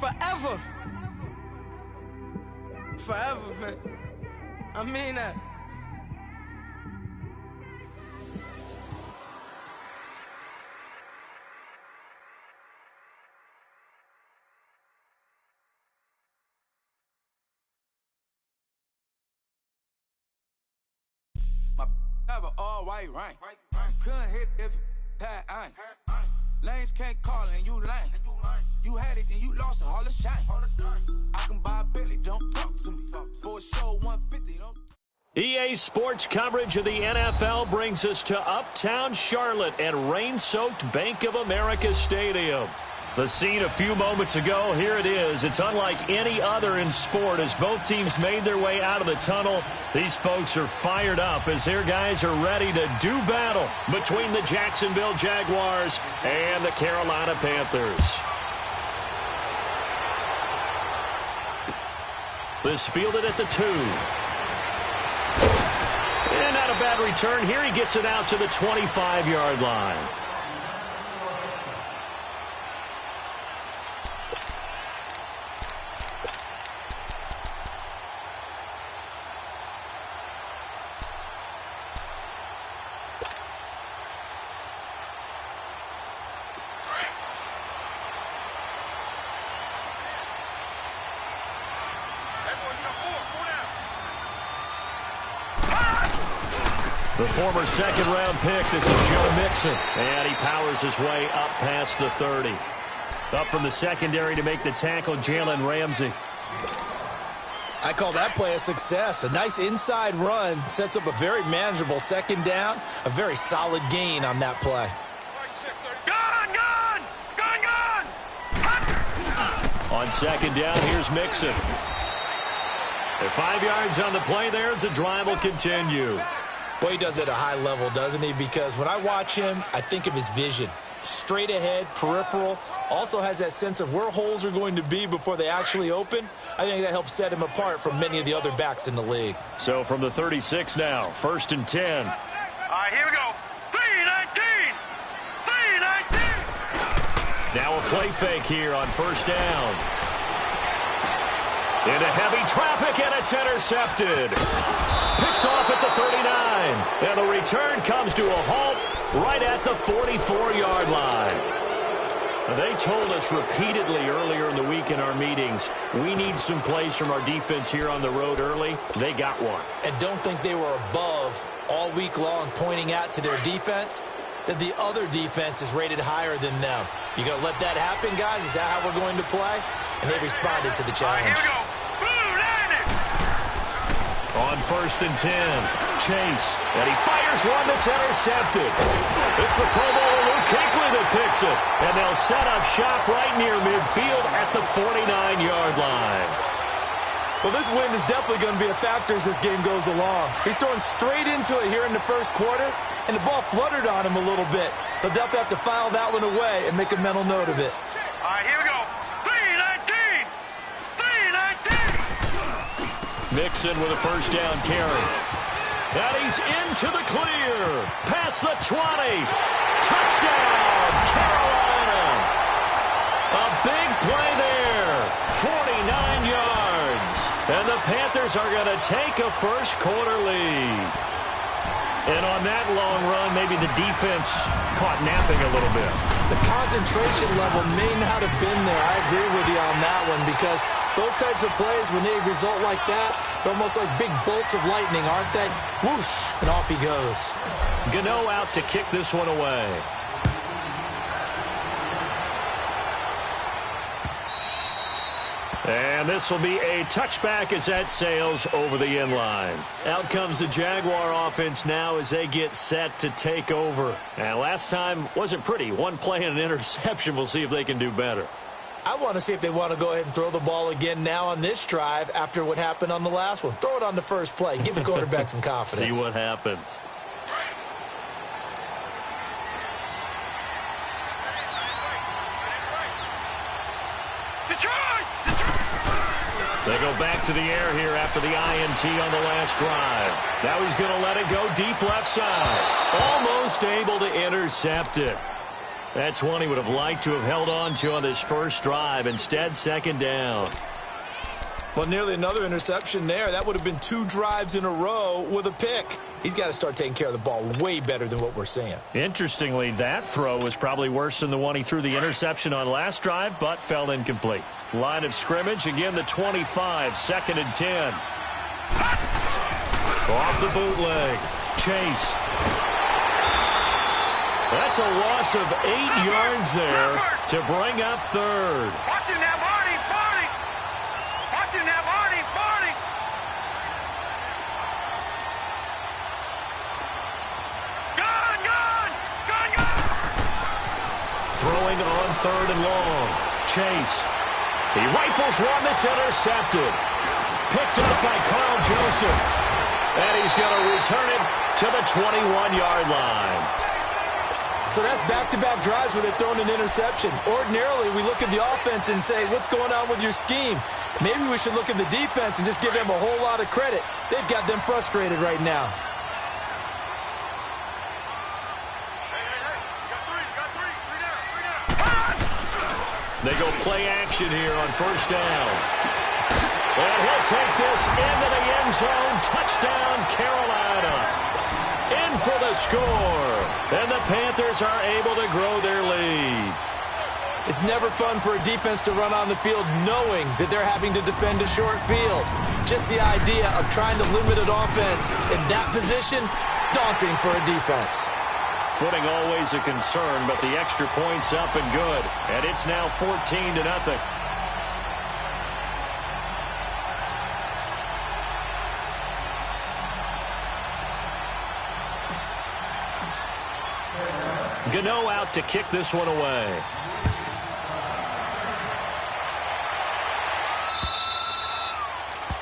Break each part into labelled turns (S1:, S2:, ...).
S1: forever. Forever, man. I mean that.
S2: Have an all-white rank. Couldn't hit if it had ain't. Lanes can't call and you lame. You had it and you lost it, all the shame. I can buy a Billy, don't talk to me. For a show 150, don't.
S3: EA Sports coverage of the NFL brings us to Uptown Charlotte and rain-soaked Bank of America Stadium. The scene a few moments ago, here it is. It's unlike any other in sport as both teams made their way out of the tunnel. These folks are fired up as their guys are ready to do battle between the Jacksonville Jaguars and the Carolina Panthers. This fielded at the 2. And not a bad return. Here he gets it out to the 25-yard line. The former second-round pick, this is Joe Mixon. And he powers his way up past the 30. Up from the secondary to make the tackle, Jalen Ramsey.
S4: I call that play a success. A nice inside run sets up a very manageable second down. A very solid gain on that play.
S3: On second down, here's Mixon. At 5 yards on the play there, the drive will continue.
S4: Well, he does it at a high level, doesn't he? Because when I watch him, I think of his vision. Straight ahead, peripheral. Also has that sense of where holes are going to be before they actually open. I think that helps set him apart from many of the other backs in the league.
S3: So from the 36 now, 1st and 10.
S5: All right, here we go. 3-19! 3-19!
S3: Now a play fake here on 1st down. Into heavy traffic, and it's intercepted. Picked off at the 39. And the return comes to a halt right at the 44-yard line. They told us repeatedly earlier in the week in our meetings, we need some plays from our defense here on the road early. They got one.
S4: And don't think they were above all week long pointing out to their defense that the other defense is rated higher than them. You going to let that happen, guys? Is that how we're going to play? And they responded to the challenge.
S5: All right, here we go.
S3: On 1st and 10, Chase, and he fires one that's intercepted. It's the Pro Bowler Luke Kuechly that picks it, and they'll set up shop right near midfield at the 49-yard line.
S4: Well, this win is definitely going to be a factor as this game goes along. He's throwing straight into it here in the first quarter, and the ball fluttered on him a little bit. He'll definitely have to file that one away and make a mental note of it.
S5: All right, here we go. 3-19! 3-19!
S3: Mixon with a 1st down carry. And he's into the clear. Past the 20. Touchdown, Carolina. A big play there. 49 yards. And the Panthers are going to take a first quarter lead. And on that long run, maybe the defense caught napping a little bit.
S4: The concentration level may not have been there. I agree with you on that one because those types of plays, when they result like that, they're almost like big bolts of lightning, aren't they? Whoosh, and off he goes.
S3: Gano out to kick this one away. And this will be a touchback as that sails over the end line. Out comes the Jaguar offense now as they get set to take over. And last time wasn't pretty. One play and an interception. We'll see if they can do better.
S4: I want to see if they want to go ahead and throw the ball again now on this drive after what happened on the last one. Throw it on the first play. Give the quarterback some confidence.
S3: See what happens. They go back to the air here after the INT on the last drive. Now he's going to let it go deep left side. Almost able to intercept it. That's one he would have liked to have held on to on this first drive. Instead, second down.
S4: Well, nearly another interception there. That would have been 2 drives in a row with a pick. He's got to start taking care of the ball way better than what we're seeing.
S3: Interestingly, that throw was probably worse than the one he threw the interception on last drive, but fell incomplete. Line of scrimmage, again the 25, 2nd and 10. Off the bootleg. Chase. That's a loss of 8 yards there to bring up 3rd.
S5: Watch him now, Barney, Barney. Watch him now, Barney, Barney. Gun, gun, gun, gun.
S3: Throwing on 3rd and long. Chase. He rifles one that's intercepted. Picked up by Carl Joseph. And he's going to return it to the 21-yard line.
S4: So that's back-to-back drives where they've thrown an interception. Ordinarily, we look at the offense and say, what's going on with your scheme? Maybe we should look at the defense and just give them a whole lot of credit. They've got them frustrated right now.
S3: They go play action here on first down. And he'll take this into the end zone. Touchdown, Carolina. In for the score. And the Panthers are able to grow their lead.
S4: It's never fun for a defense to run on the field knowing that they're having to defend a short field. Just the idea of trying to limit an offense in that position, daunting for a defense.
S3: Footing always a concern, but the extra point's up and good. And it's now 14-0. Gano out to kick this one away.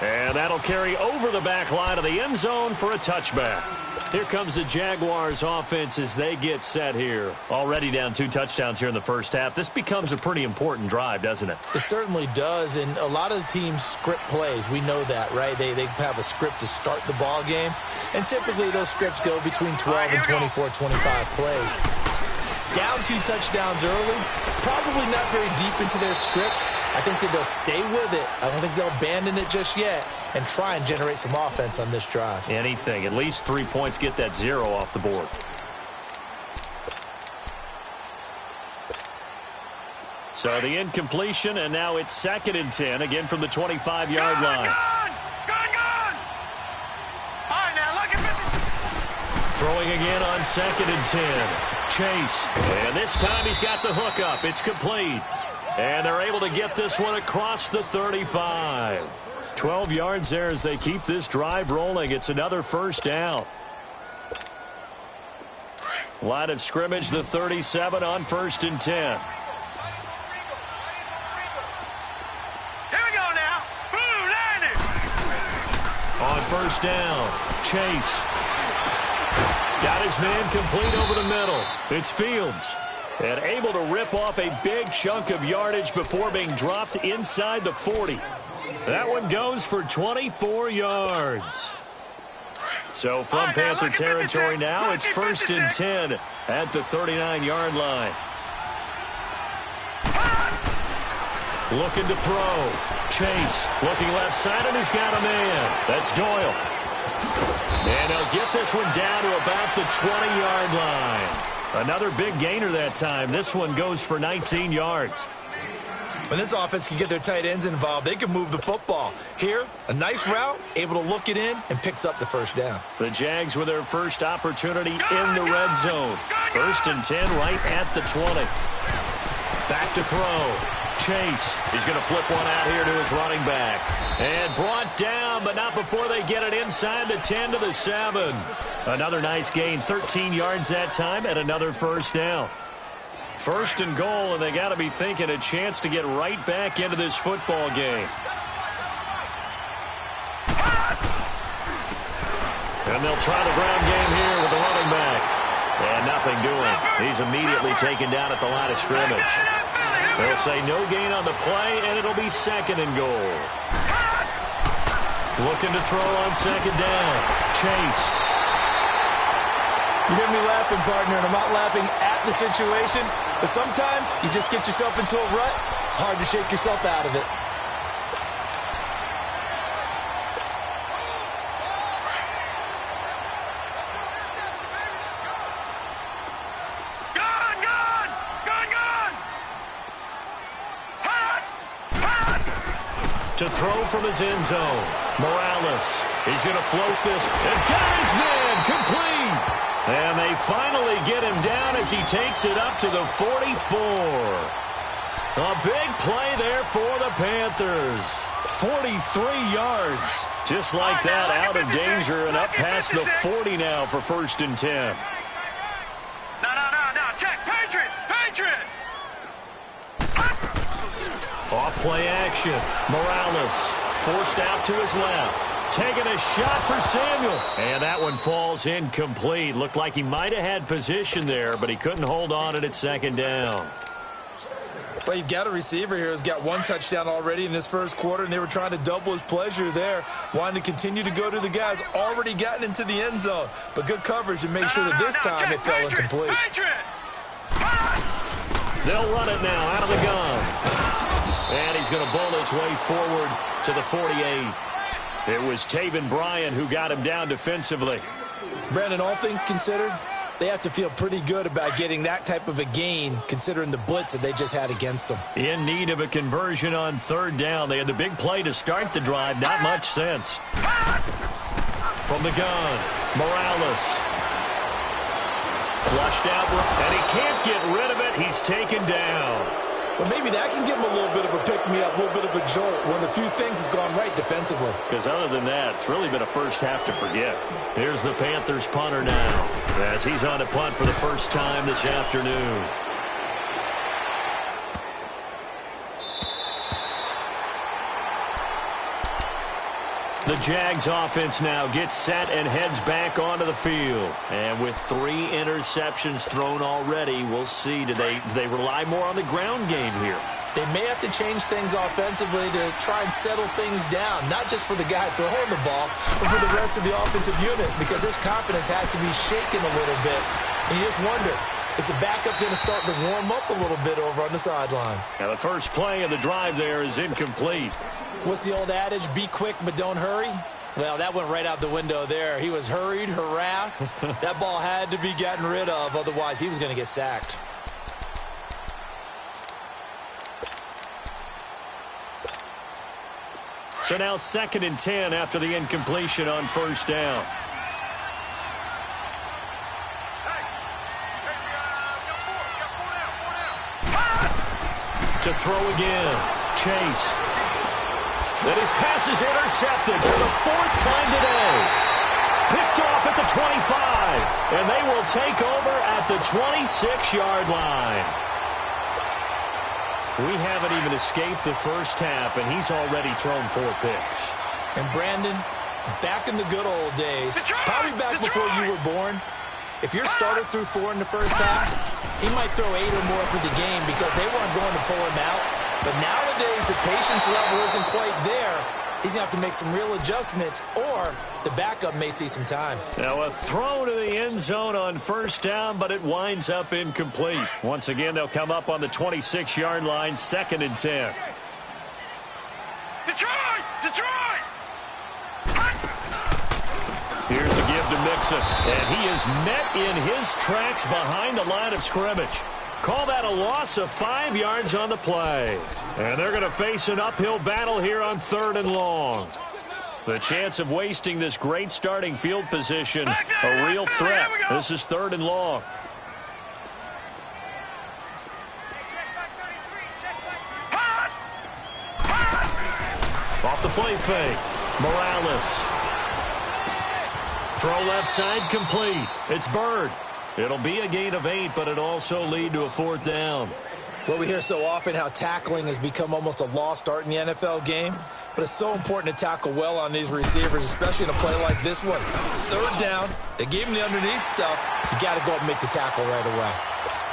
S3: And that'll carry over the back line of the end zone for a touchback. Here comes the Jaguars offense as they get set here. Already down 2 touchdowns here in the first half. This becomes a pretty important drive, doesn't it?
S4: It certainly does, and a lot of teams script plays. We know that, right? They have a script to start the ball game, and typically those scripts go between 12 and 24, 25 plays. Down 2 touchdowns early, probably not very deep into their script. I think that they'll stay with it. I don't think they'll abandon it just yet and try and generate some offense on this drive.
S3: Anything. At least 3 points, get that 0 off the board. So the incompletion, and now it's 2nd and 10, again from the 25-yard line.
S5: Gun! All right, now look at this.
S3: Throwing again on 2nd and 10. Chase. And this time he's got the hook up. It's complete. And they're able to get this one across the 35. 12 yards there as they keep this drive rolling. It's another first down. Line of scrimmage, the 37 on 1st and 10.
S5: Here we go now. Boom, landed.
S3: On first down, Chase. Got his man complete over the middle. It's Fields. And able to rip off a big chunk of yardage before being dropped inside the 40. That one goes for 24 yards. So from Panther territory now, it's 1st and 10 at the 39-yard line. Looking to throw. Chase looking left side, and he's got a man. That's Doyle. And they'll get this one down to about the 20-yard line. Another big gainer that time. This one goes for 19 yards.
S4: When this offense can get their tight ends involved, they can move the football. Here, a nice route, able to look it in, and picks up the first down.
S3: The Jags with their first opportunity in the red zone. 1st and 10 right at the 20. Back to throw. Chase. He's going to flip one out here to his running back. And brought down, but not before they get it inside the 10 to the 7. Another nice gain, 13 yards that time, and another first down. 1st and goal, and they got to be thinking a chance to get right back into this football game. And they'll try the ground game here with the running back. And nothing doing. He's immediately taken down at the line of scrimmage. They'll say no gain on the play, and it'll be 2nd and goal. Looking to throw on 2nd down. Chase.
S4: You hear me laughing, partner, and I'm not laughing at in the situation, but sometimes you just get yourself into a rut. It's hard to shake yourself out of it.
S3: To throw from his end zone. Morales, he's going to float this, and got his man complete. And they finally get him down as he takes it up to the 44. A big play there for the Panthers. 43 yards. Just like that, out of danger and up past the 40 now for 1st and 10.
S5: No. Check. Patriot.
S3: Off-play action. Morales forced out to his left. Taking a shot for Samuel. And that one falls incomplete. Looked like he might have had position there, but he couldn't hold on it at 2nd down.
S4: Well, you've got a receiver here who's got 1 touchdown already in this first quarter, and they were trying to double his pleasure there, wanting to continue to go to the guys already gotten into the end zone. But good coverage to make sure that this time it fell incomplete.
S3: They'll run it now out of the gun. And he's going to bowl his way forward to the 48. It was Taven Bryan who got him down defensively.
S4: Brandon, all things considered, they have to feel pretty good about getting that type of a gain, considering the blitz that they just had against them.
S3: In need of a conversion on 3rd down. They had the big play to start the drive. Not much sense. From the gun, Morales. Flushed out, and he can't get rid of it. He's taken down.
S4: Well, maybe that can give him a little bit of a pick-me-up, a little bit of a jolt. One of the few things has gone right defensively.
S3: Because other than that, it's really been a first half to forget. Here's the Panthers punter now, as he's on a punt for the first time this afternoon. The Jags offense now gets set and heads back onto the field. And with 3 interceptions thrown already, we'll see. Do they rely more on the ground game here?
S4: They may have to change things offensively to try and settle things down, not just for the guy throwing the ball, but for the rest of the offensive unit, because his confidence has to be shaken a little bit. And you just wonder, is the backup going to start to warm up a little bit over on the sideline?
S3: Now the first play of the drive there is incomplete.
S4: What's the old adage, be quick but don't hurry? Well, that went right out the window there. He was hurried, harassed. That ball had to be gotten rid of, otherwise he was going to get sacked.
S3: So now 2nd and 10 after the incompletion on 1st down. To throw again. Chase. Then his pass is intercepted for the 4th time today. Picked off at the 25. And they will take over at the 26-yard line. We haven't even escaped the first half, and he's already thrown 4 picks.
S4: And Brandon, back in the good old days, probably back before you were born, if your starter threw 4 in the first half, he might throw 8 or more for the game because they weren't going to pull him out. But nowadays, the patience level isn't quite there. He's going to have to make some real adjustments, or the backup may see some time.
S3: Now a throw to the end zone on 1st down, but it winds up incomplete. Once again, they'll come up on the 26-yard line, 2nd and 10.
S5: Detroit!
S3: Here's a give to Mixon, and he is met in his tracks behind the line of scrimmage. Call that a loss of 5 yards on the play. And they're going to face an uphill battle here on 3rd and long. The chance of wasting this great starting field position, a real threat. This is 3rd and long. Off the play fake. Morales. Throw left side complete. It's Bird. It'll be a gain of 8, but it'll also lead to a 4th down.
S4: Well, we hear so often how tackling has become almost a lost art in the NFL game. But it's so important to tackle well on these receivers, especially in a play like this one. 3rd down. They gave him the underneath stuff. You got to go up and make the tackle right away.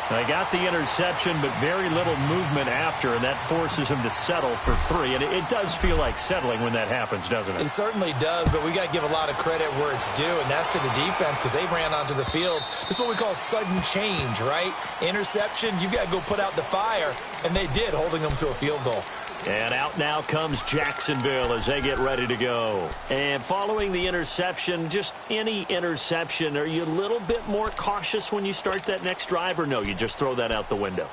S3: They got the interception, but very little movement after, and that forces him to settle for 3. And it does feel like settling when that happens, doesn't it?
S4: It certainly does, but we got to give a lot of credit where it's due, and that's to the defense because they ran onto the field. This is what we call sudden change, right? Interception, you got to go put out the fire, and they did, holding them to a field goal.
S3: And out now comes Jacksonville as they get ready to go. And following the interception, just any interception, are you a little bit more cautious when you start that next drive, or no, you just throw that out the window?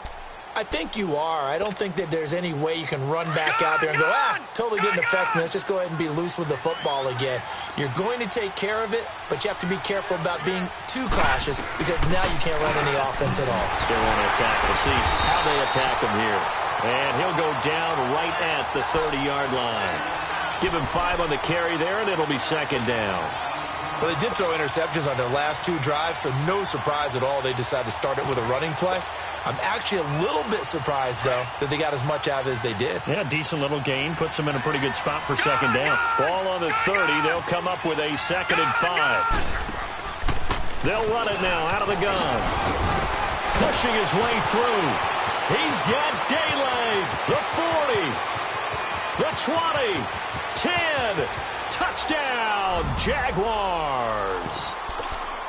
S4: I think you are. I don't think that there's any way you can run back out there and go, totally didn't affect me. Let's just go ahead and be loose with the football again. You're going to take care of it, but you have to be careful about being too cautious because now you can't run any offense at all.
S3: Still want to attack. We'll see how they attack him here. And he'll go down right at the 30-yard line. Give him 5 on the carry there, and it'll be second down.
S4: Well, they did throw interceptions on their last 2 drives, so no surprise at all they decided to start it with a running play. I'm actually a little bit surprised, though, that they got as much out of it as they did.
S3: Yeah, decent little gain. Puts them in a pretty good spot for second down. Ball on the 30. They'll come up with a 2nd and 5. They'll run it now out of the gun. Pushing his way through. He's got daylight. The 40. The 20. 10. Touchdown, Jaguars.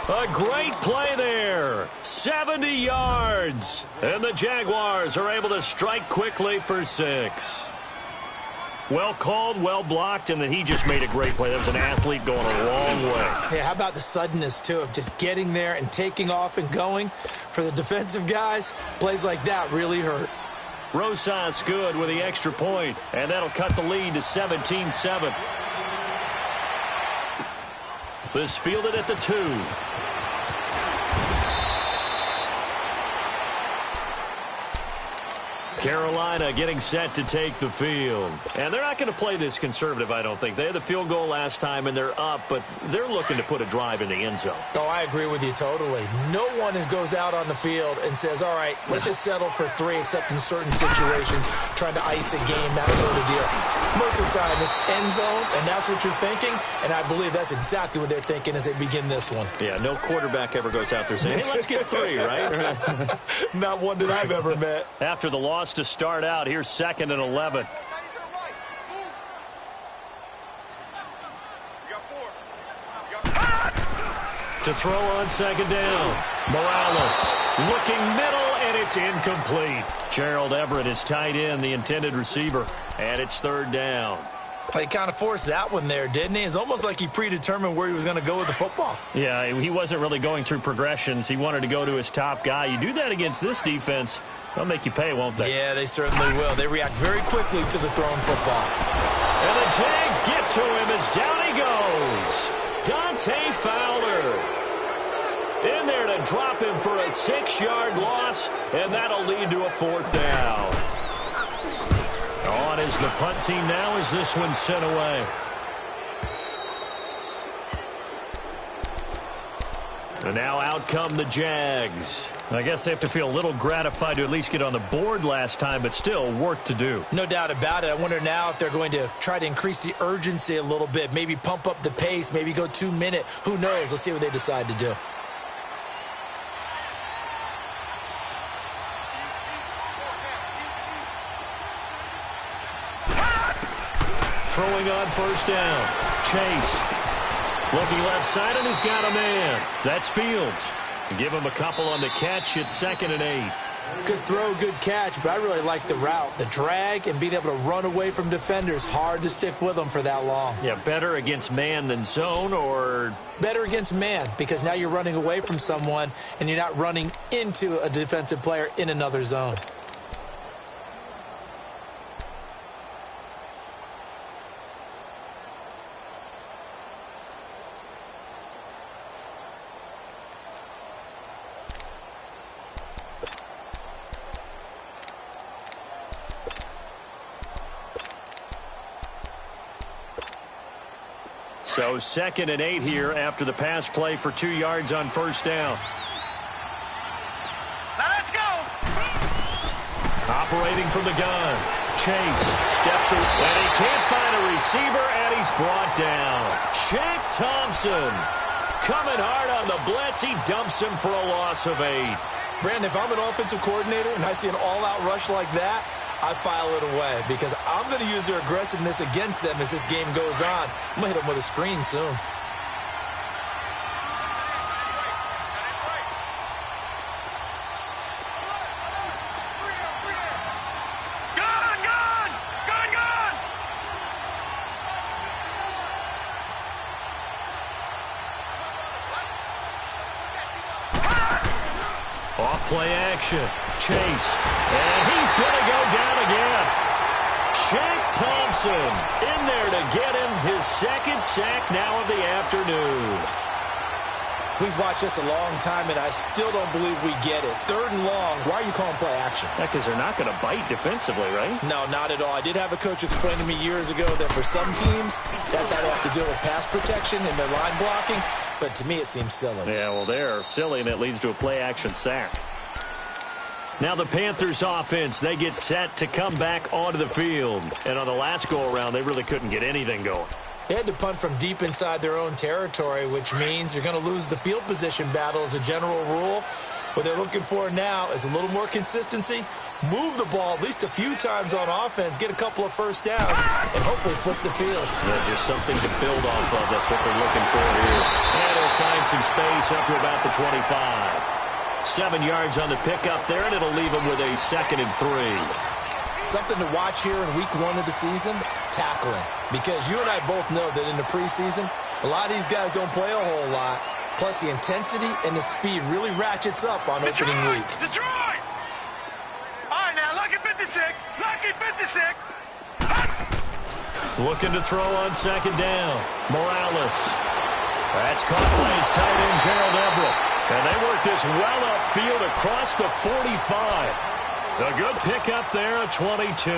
S3: A great play there. 70 yards. And the Jaguars are able to strike quickly for 6. Well called, well blocked, and then he just made a great play. That was an athlete going a long way.
S4: Yeah, how about the suddenness, too, of just getting there and taking off and going? For the defensive guys, plays like that really hurt.
S3: Rosas good with the extra point, and that'll cut the lead to 17-7. This fielded at the 2. Carolina getting set to take the field. And they're not going to play this conservative, I don't think. They had the field goal last time, and they're up, but they're looking to put a drive in the end zone.
S4: Oh, I agree with you totally. No one goes out on the field and says, all right, let's just settle for 3, except in certain situations, trying to ice a game, that sort of deal. Most of the time, it's end zone, and that's what you're thinking, and I believe that's exactly what they're thinking as they begin this one.
S3: Yeah, no quarterback ever goes out there saying, hey, let's get 3, right?
S4: Not one that I've ever met.
S3: After the loss to start out, here's 2nd and 11. To throw on 2nd down. Morales looking middle, and it's incomplete. Gerald Everett is tight end, the intended receiver, and it's 3rd down.
S4: He kind of forced that one there, didn't he? It's almost like he predetermined where he was going to go with the football.
S3: Yeah, he wasn't really going through progressions. He wanted to go to his top guy. You do that against this defense, they'll make you pay, won't they?
S4: Yeah, they certainly will. They react very quickly to the thrown football.
S3: And the Jags get to him as down he goes. Dante Fowler in there to drop him for a 6-yard loss, and that'll lead to a 4th down. On is the punt team now as this one's sent away. And now out come the Jags. I guess they have to feel a little gratified to at least get on the board last time, but still work to do.
S4: No doubt about it. I wonder now if they're going to try to increase the urgency a little bit, maybe pump up the pace, maybe go 2-minute. Who knows? Let's see what they decide to do.
S3: Throwing on 1st down. Chase. Looking left side, and he's got a man. That's Fields. Give him a couple on the catch. It's 2nd and 8.
S4: Good throw, good catch, but I really like the route. The drag and being able to run away from defenders. Hard to stick with them for that long.
S3: Yeah, better against man than zone, or?
S4: Better against man, because now you're running away from someone, and you're not running into a defensive player in another zone.
S3: So 2nd and 8 here after the pass play for 2 yards on 1st down.
S5: Now let's go.
S3: Operating from the gun. Chase steps in, and he can't find a receiver, and he's brought down. Shaq Thompson coming hard on the blitz. He dumps him for a loss of 8.
S4: Brandon, if I'm an offensive coordinator and I see an all-out rush like that, I file it away because I'm going to use their aggressiveness against them as this game goes on. I'm going to hit them with a screen soon.
S3: Off-play action. Chase. And he's going to go down again. Shaq Thompson in there to get him his second sack now of the afternoon.
S4: We've watched this a long time, and I still don't believe we get it. 3rd and long. Why are you calling play action?
S3: Yeah, because they're not going to bite defensively, right?
S4: No, not at all. I did have a coach explain to me years ago that for some teams, that's how they have to deal with pass protection and their line blocking. But to me, it seems silly.
S3: Yeah, well, they're silly, and it leads to a play-action sack. Now the Panthers offense, they get set to come back onto the field. And on the last go-around, they really couldn't get anything going.
S4: They had to punt from deep inside their own territory, which means you're going to lose the field position battle as a general rule. What they're looking for now is a little more consistency, move the ball at least a few times on offense, get a couple of first downs, and hopefully flip the field.
S3: Yeah, just something to build off of. That's what they're looking for here. And he'll find some space up to about the 25. 7 yards on the pickup there, and it'll leave him with a 2nd and 3.
S4: Something to watch here in week 1 of the season, tackling. Because you and I both know that in the preseason, a lot of these guys don't play a whole lot. Plus, the intensity and the speed really ratchets up on opening week.
S5: Detroit! All right, now, lucky 56. Lucky 56.
S3: Looking to throw on 2nd down. Morales. That's caught by his tight end, Gerald Everett. And they work this well upfield across the 45. A good pickup there at 22.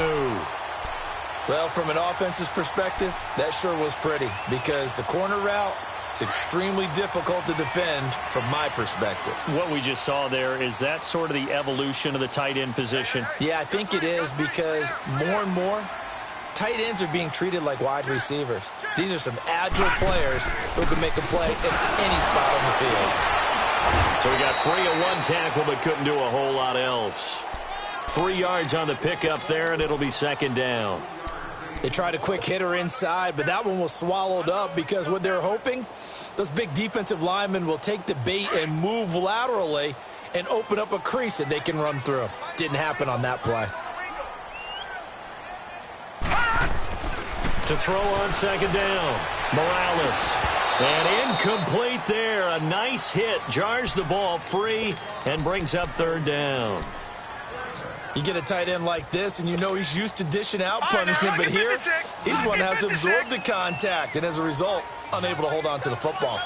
S4: Well, from an offense's perspective, that sure was pretty because the corner route is extremely difficult to defend from my perspective.
S3: What we just saw there, is that sort of the evolution of the tight end position?
S4: Yeah, I think it is because more and more, tight ends are being treated like wide receivers. These are some agile players who can make a play in any spot on the field.
S3: So we got free of 1 tackle, but couldn't do a whole lot else. 3 yards on the pickup there, and it'll be 2nd down.
S4: They tried a quick hitter inside, but that one was swallowed up because what they're hoping, those big defensive linemen will take the bait and move laterally and open up a crease that they can run through. Didn't happen on that play.
S3: To throw on 2nd down, Morales. And incomplete there. A nice hit. Jars the ball free and brings up 3rd down.
S4: You get a tight end like this, and you know he's used to dishing out punishment, but here, he's going to have to absorb the contact, and as a result, unable to hold on to the football.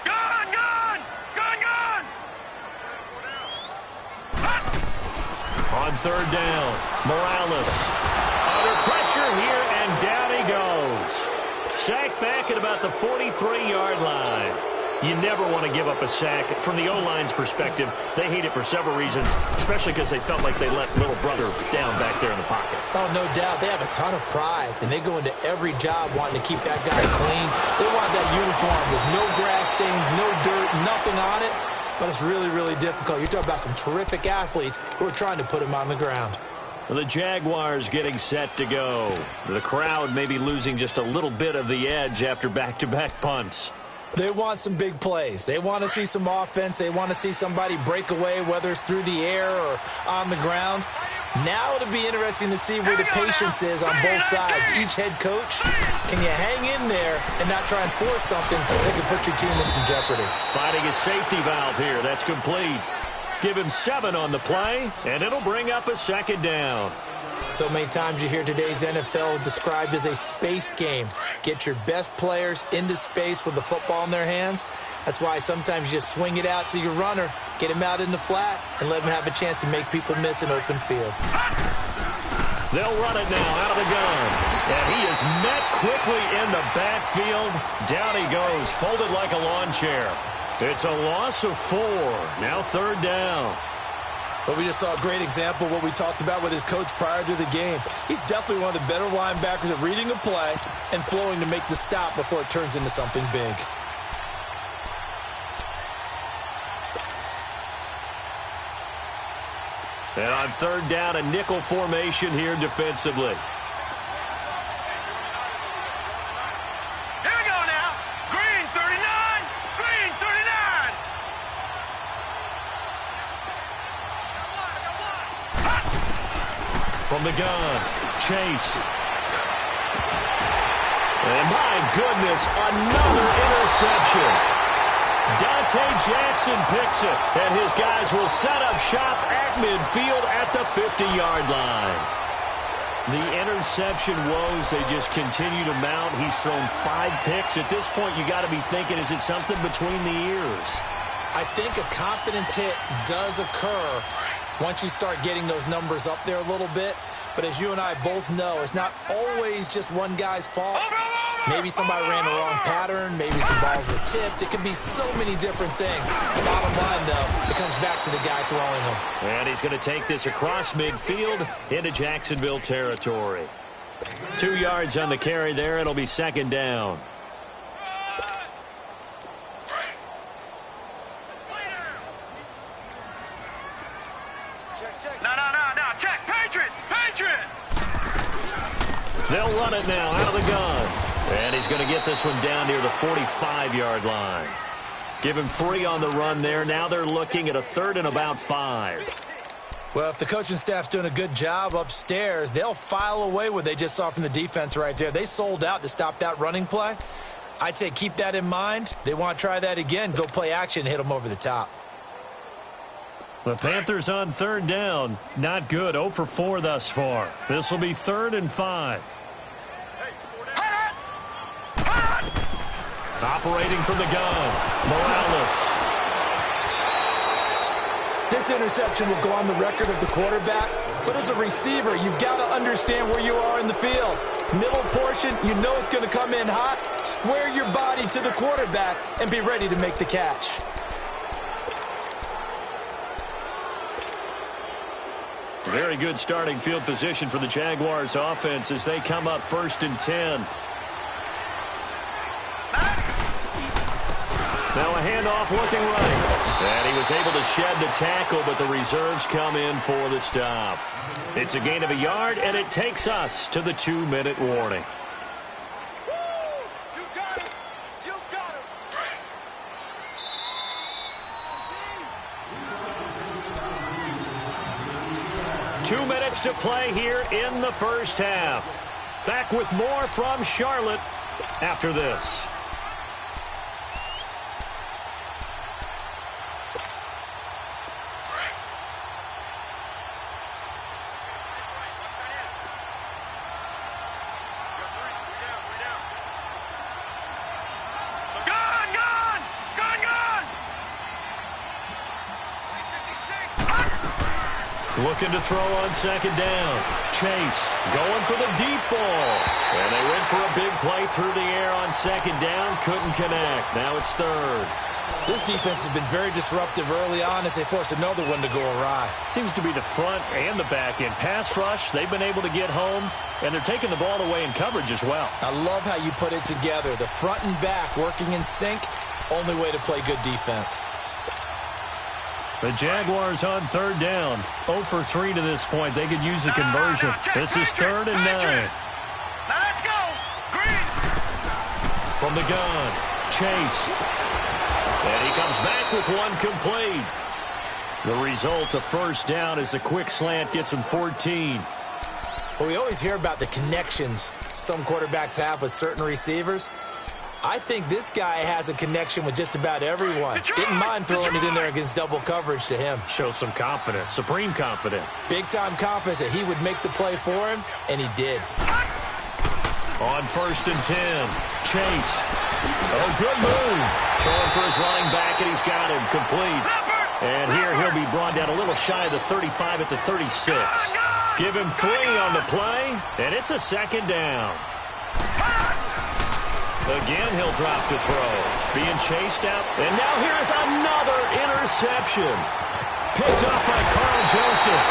S5: Gone, gone! Gone, gone!
S3: On 3rd down, Morales. Under pressure here, and down he goes. Sack back at about the 43-yard line. You never want to give up a sack. From the O-line's perspective, they hate it for several reasons, especially because they felt like they let little brother down back there in the pocket.
S4: Oh, no doubt. They have a ton of pride, and they go into every job wanting to keep that guy clean. They want that uniform with no grass stains, no dirt, nothing on it, but it's really, really difficult. You're talking about some terrific athletes who are trying to put him on the ground.
S3: The Jaguars getting set to go. The crowd maybe losing just a little bit of the edge after back-to-back punts.
S4: They want some big plays. They want to see some offense. They want to see somebody break away, whether it's through the air or on the ground. Now it'll be interesting to see where the patience is on both sides. Each head coach, can you hang in there and not try and force something that could put your team in some jeopardy?
S3: Finding a safety valve here. That's complete. Give him 7 on the play, and it'll bring up a 2nd down.
S4: So many times you hear today's NFL described as a space game. Get your best players into space with the football in their hands. That's why sometimes you just swing it out to your runner, get him out in the flat, and let him have a chance to make people miss an open field.
S3: They'll run it now out of the gun. And he is met quickly in the backfield. Down he goes, folded like a lawn chair. It's a loss of 4. Now 3rd down.
S4: But we just saw a great example of what we talked about with his coach prior to the game. He's definitely one of the better linebackers at reading a play and flowing to make the stop before it turns into something big.
S3: And on third down, a nickel formation here defensively.
S5: Here we go now. Green 39. Green 39.
S3: From the gun, Chase. And my goodness, another interception. Dante Jackson picks it, and his guys will set up shop at midfield at the 50-yard line. The interception woes, they just continue to mount. He's thrown 5 picks. At this point, you got to be thinking, is it something between the ears?
S4: I think a confidence hit does occur once you start getting those numbers up there a little bit. But as you and I both know, it's not always just one guy's fault. Maybe somebody ran the wrong pattern. Maybe some balls were tipped. It could be so many different things. Bottom line, though, it comes back to the guy throwing them.
S3: And he's going to take this across midfield into Jacksonville territory. 2 yards on the carry there. It'll be second down.
S5: No. Check. Patriot.
S3: They'll run it now out of the gun. And he's going to get this one down near the 45-yard line. Give him 3 on the run there. Now they're looking at a 3rd and about 5.
S4: Well, if the coaching staff's doing a good job upstairs, they'll file away what they just saw from the defense right there. They sold out to stop that running play. I'd say keep that in mind. They want to try that again. Go play action, hit them over the top.
S3: The Panthers on 3rd down. Not good. 0 for 4 thus far. This will be 3rd and 5. Operating from the gun, Morales.
S4: This interception will go on the record of the quarterback, but as a receiver, you've got to understand where you are in the field. Middle portion, you know it's going to come in hot. Square your body to the quarterback and be ready to make the catch.
S3: Very good starting field position for the Jaguars offense as they come up 1st and 10. Now a handoff looking right. And he was able to shed the tackle, but the reserves come in for the stop. It's a gain of a yard, and it takes us to the 2-minute warning.
S5: You got it.
S3: 2 minutes to play here in the first half. Back with more from Charlotte after this. Looking to throw on 2nd down. Chase going for the deep ball. And they went for a big play through the air on 2nd down. Couldn't connect. Now it's 3rd.
S4: This defense has been very disruptive early on as they force another one to go awry.
S3: Seems to be the front and the back end. Pass rush, they've been able to get home, and they're taking the ball away in coverage as well.
S4: I love how you put it together. The front and back working in sync, only way to play good defense.
S3: The Jaguars on 3rd down. 0 for 3 to this point. They could use a conversion. This is 3rd and 9.
S5: Now let's go. Green.
S3: From the gun, Chase. And he comes back with one complete. The result, a 1st down as a quick slant gets him 14.
S4: Well, we always hear about the connections some quarterbacks have with certain receivers. I think this guy has a connection with just about everyone. Didn't mind throwing it in there against double coverage to him.
S3: Shows some confidence, supreme confidence.
S4: Big-time confidence that he would make the play for him, and he did.
S3: On 1st and 10, Chase. Oh, good move. Throwing for his running back, and he's got him complete. And here he'll be brought down a little shy of the 35 at the 36. Give him 3 on the play, and it's a 2nd down. Again, he'll drop to throw. Being chased out. And now here's another interception. Picked up by Carl Joseph.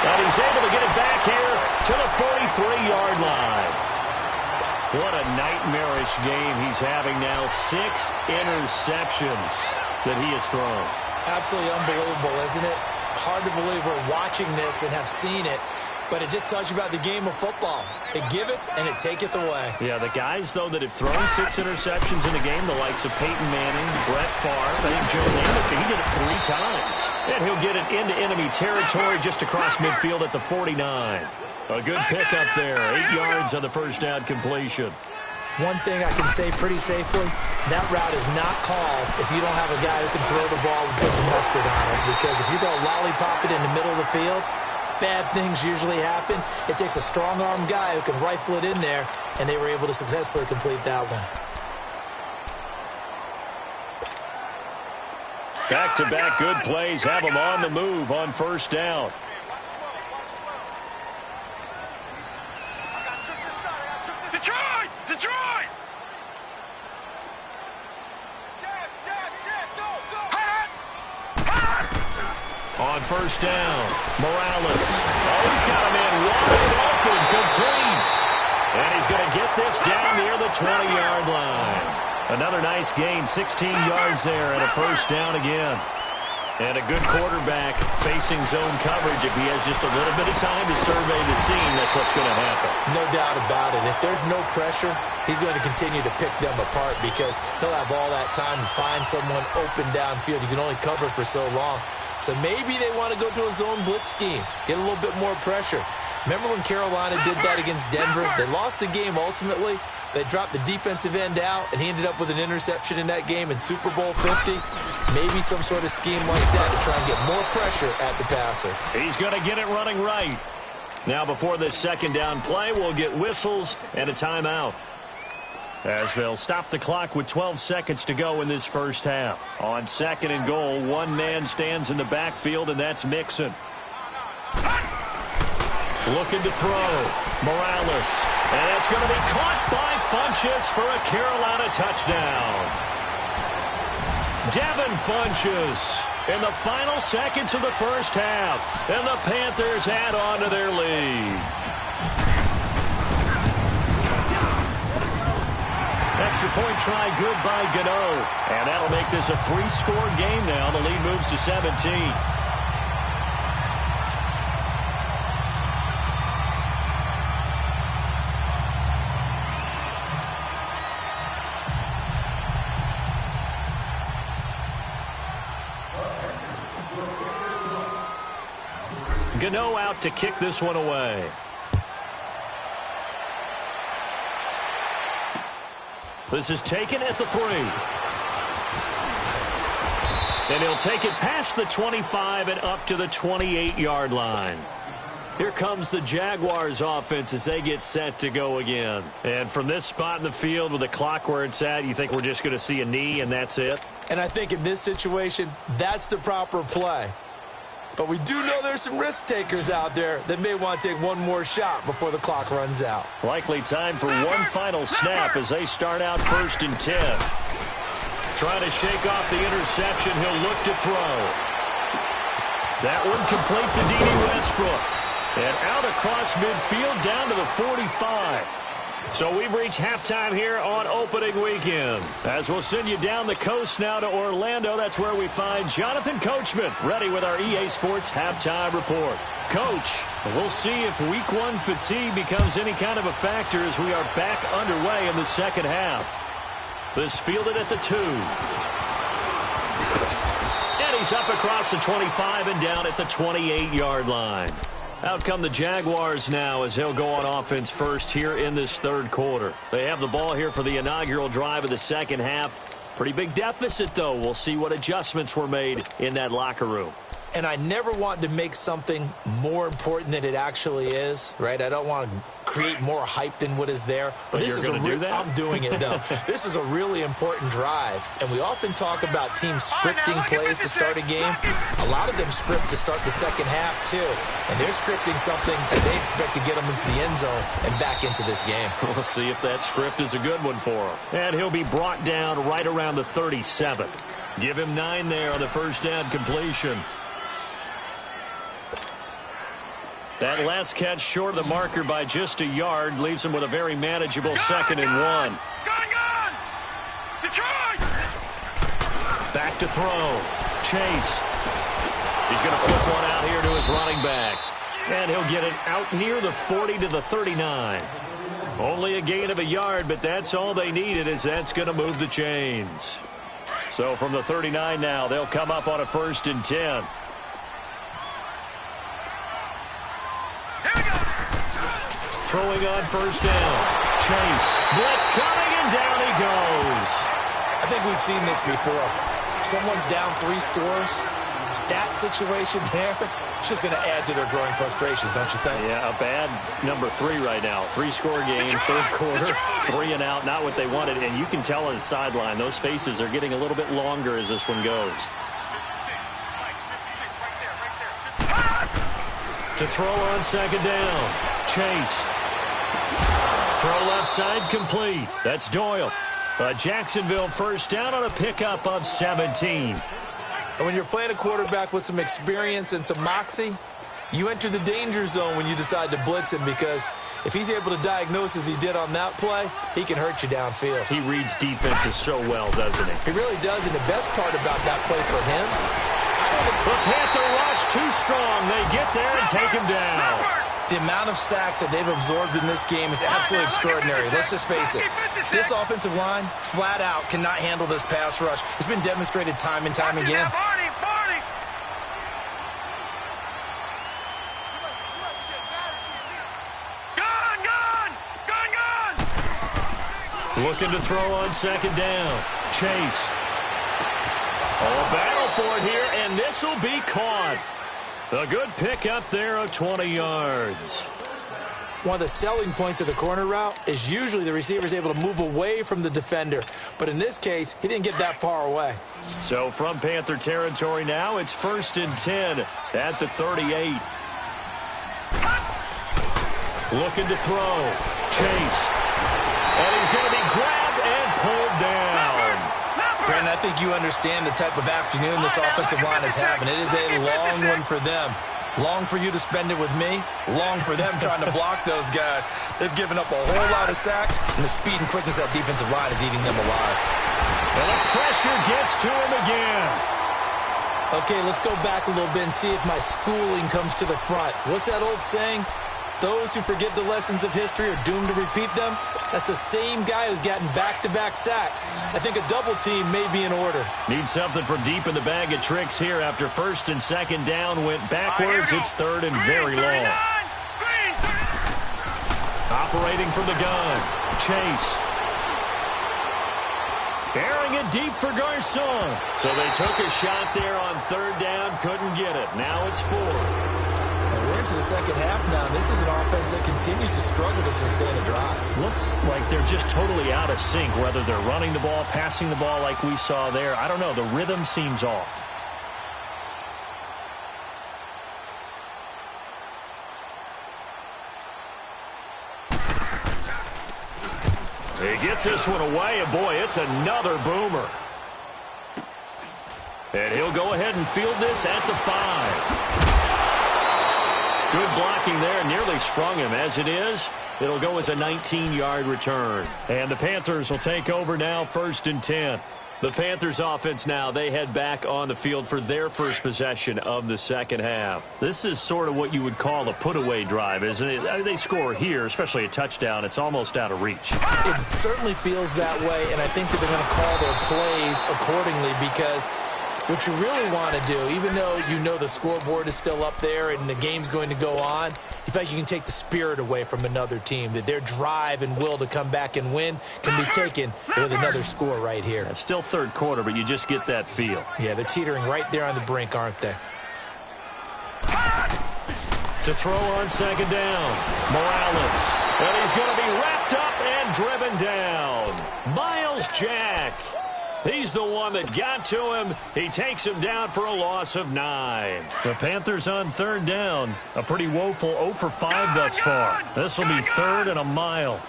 S3: And he's able to get it back here to the 43-yard line. What a nightmarish game he's having now. 6 interceptions that he has thrown.
S4: Absolutely unbelievable, isn't it? hard to believe we're watching this and have seen it. But it just tells you about the game of football. It giveth and it taketh away.
S3: Yeah, the guys, though, that have thrown 6 interceptions in the game, the likes of Peyton Manning, Brett Favre, I think Joe Namath, he did it 3 times. And he'll get it into enemy territory just across midfield at the 49. A good pickup there, 8 yards on the first down completion.
S4: One thing I can say pretty safely, that route is not called if you don't have a guy who can throw the ball and put some mustard on it. Because if you're going to lollipop it in the middle of the field, bad things usually happen. It takes a strong-arm guy who can rifle it in there, and they were able to successfully complete that one.
S3: Back-to-back good plays have them on the move on first down.
S5: Detroit! Detroit!
S3: On first down, Morales. Oh, he's got him in wide open, complete. And he's going to get this down near the 20-yard line. Another nice gain, 16 yards there, and a first down again. And a good quarterback facing zone coverage. If he has just a little bit of time to survey the scene, that's what's going to happen.
S4: No doubt about it. If there's no pressure, he's going to continue to pick them apart because he'll have all that time to find someone open downfield. You can only cover for so long. So maybe they want to go to a zone blitz scheme, get a little bit more pressure. Remember when Carolina did that against Denver? They lost the game ultimately. They dropped the defensive end out, and he ended up with an interception in that game in Super Bowl 50. Maybe some sort of scheme like that to try and get more pressure at the passer.
S3: He's going to get it running right. Now before this second down play, we'll get whistles and a timeout, as they'll stop the clock with 12 seconds to go in this first half. On second and goal, one man stands in the backfield, and that's Mixon. Looking to throw. Morales. And it's going to be caught by Funchess for a Carolina touchdown. Devin Funchess in the final seconds of the first half. And the Panthers add on to their lead. Extra point try good by Gano. And that'll make this a 3-score game now. The lead moves to 17. Gano out to kick this one away. This is taken at the 3. And he'll take it past the 25 and up to the 28-yard line. Here comes the Jaguars offense as they get set to go again. And from this spot in the field with the clock where it's at, you think we're just going to see a knee and that's it?
S4: And I think in this situation, that's the proper play. But we do know there's some risk takers out there that may want to take one more shot before the clock runs out.
S3: Likely time for one final snap as they start out 1st and 10. Trying to shake off the interception. He'll look to throw. That one complete to D.D. Westbrook. And out across midfield down to the 45. So we've reached halftime here on opening weekend. As we'll send you down the coast now to Orlando, that's where we find Jonathan Coachman ready with our EA Sports halftime report. Coach, we'll see if week 1 fatigue becomes any kind of a factor as we are back underway in the second half. This fielded at the 2. And he's up across the 25 and down at the 28-yard line. Out come the Jaguars now as they'll go on offense first here in this third quarter. They have the ball here for the inaugural drive of the second half. Pretty big deficit, though. We'll see what adjustments were made in that locker room.
S4: And I never want to make something more important than it actually is, right? I don't want to create more hype than what is there.
S3: But this is do that?
S4: I'm doing it, though. This is a really important drive. And we often talk about teams scripting plays to start a game. A lot of them script to start the second half, too. And they're scripting something that they expect to get them into the end zone and back into this game.
S3: We'll see if that script is a good one for him. And he'll be brought down right around the 37. Give him 9 there on the first down completion. That last catch short of the marker by just a yard leaves him with a very manageable 2nd and 1.
S5: Gun! Detroit!
S3: Back to throw. Chase. He's going to flip one out here to his running back. And he'll get it out near the 40 to the 39. Only a gain of a yard, but that's all they needed, as that's going to move the chains. So from the 39 now, they'll come up on a 1st and 10. Throwing on 1st down. Chase. Blitz coming, and down he goes.
S4: I think we've seen this before. Someone's down 3 scores. That situation there, it's just going to add to their growing frustrations, don't you think?
S3: Yeah, a bad number 3 right now. 3-score game, 3rd quarter, 3 and out, not what they wanted. And you can tell on the sideline, those faces are getting a little bit longer as this one goes. To throw on 2nd down. Chase. Throw left side complete. That's Doyle. A Jacksonville 1st down on a pickup of 17.
S4: And when you're playing a quarterback with some experience and some moxie, you enter the danger zone when you decide to blitz him, because if he's able to diagnose as he did on that play, he can hurt you downfield.
S3: He reads defenses so well, doesn't he?
S4: He really does, and the best part about that play for him,
S3: the Panther rush too strong. They get there and take him down.
S4: the amount of sacks that they've absorbed in this game is absolutely extraordinary. Let's just face it. This offensive line, flat out, cannot handle this pass rush. It's been demonstrated time and time again.
S3: Looking to throw on second down. Chase. Oh, a battle for it here, and this will be caught. A good pick up there of 20 yards.
S4: One of the selling points of the corner route is usually the receiver is able to move away from the defender. But in this case, he didn't get that far away.
S3: So from Panther territory now, it's 1st and 10 at the 38. Looking to throw. Chase. And he's going to be grabbed and pulled down.
S4: Brandon, I think you understand the type of afternoon this offensive line is having. It is a long one for them. Long for you to spend it with me. Long for them trying to block those guys. They've given up a whole lot of sacks, and the speed and quickness of that defensive line is eating them alive.
S3: And the pressure gets to him again.
S4: Okay, let's go back a little bit and see if my schooling comes to the front. What's that old saying? Those who forget the lessons of history are doomed to repeat them. That's the same guy who's gotten back-to-back sacks. I think a double team may be in order.
S3: Need something from deep in the bag of tricks here after 1st and 2nd down went backwards. It's 3rd and very long. Operating from the gun. Chase. Airing it deep for Garcon. So they took a shot there on 3rd down, couldn't get it. Now it's 4th.
S4: We're into the second half now. This is an offense that continues to struggle to sustain a drive.
S3: Looks like they're just totally out of sync, whether they're running the ball, passing the ball like we saw there. I don't know. The rhythm seems off. He gets this one away, and boy, it's another boomer. And he'll go ahead and field this at the 5. Good blocking there, nearly sprung him. As it is, it'll go as a 19-yard return. And the Panthers will take over now, 1st and 10. The Panthers offense now, they head back on the field for their first possession of the second half. This is sort of what you would call a put-away drive, isn't it? They score here, especially a touchdown. It's almost out of reach.
S4: It certainly feels that way, and I think that they're going to call their plays accordingly, because what you really want to do, even though you know the scoreboard is still up there and the game's going to go on, in fact, you can take the spirit away from another team, that their drive and will to come back and win can be taken with another score right here.
S3: It's still 3rd quarter, but you just get that feel.
S4: Yeah, they're teetering right there on the brink, aren't they?
S3: To throw on 2nd down, Morales. And he's going to be wrapped up and driven down. Miles Jack. He's the one that got to him. He takes him down for a loss of 9. The Panthers on 3rd down. A pretty woeful 0 for 5 thus far. This will be 3rd and a mile.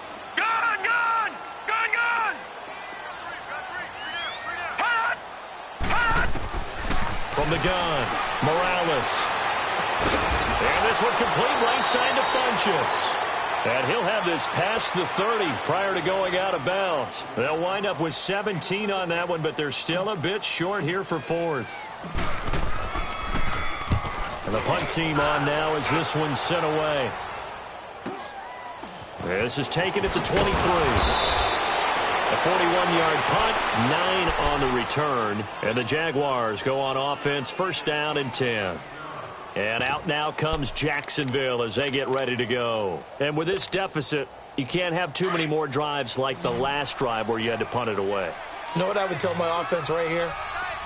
S3: From the gun, Morales. And this one complete right side to Funchess. And he'll have this past the 30 prior to going out of bounds. They'll wind up with 17 on that one, but they're still a bit short here for 4th. The punt team on now as this one's sent away. This is taken at the 23. A 41-yard punt, 9 on the return. And the Jaguars go on offense, first down and 10. And out now comes Jacksonville as they get ready to go. And with this deficit, you can't have too many more drives like the last drive where you had to punt it away.
S4: You know what I would tell my offense right here?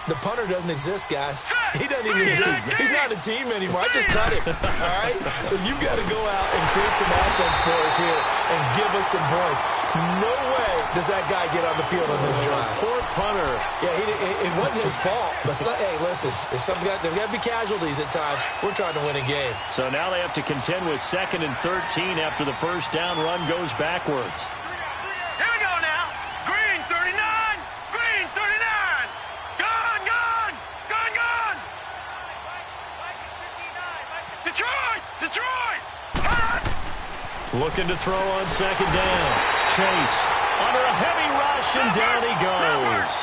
S4: The punter doesn't exist, guys. He doesn't even exist. He's not a team anymore. I just cut him, all right? So you've got to go out and create some offense for us here and give us some points. No way does that guy get on the field on this drive.
S3: Poor punter.
S4: Yeah, it wasn't his fault. But, hey, listen, there's got to be casualties at times. We're trying to win a game.
S3: So now they have to contend with 2nd and 13 after the first down run goes backwards.
S5: Here we go now. Green 39. Green 39. Gone, gone. Gone, gone. Detroit. Detroit. Hot.
S3: Looking to throw on 2nd down. Chase under a heavy rush, and down he goes.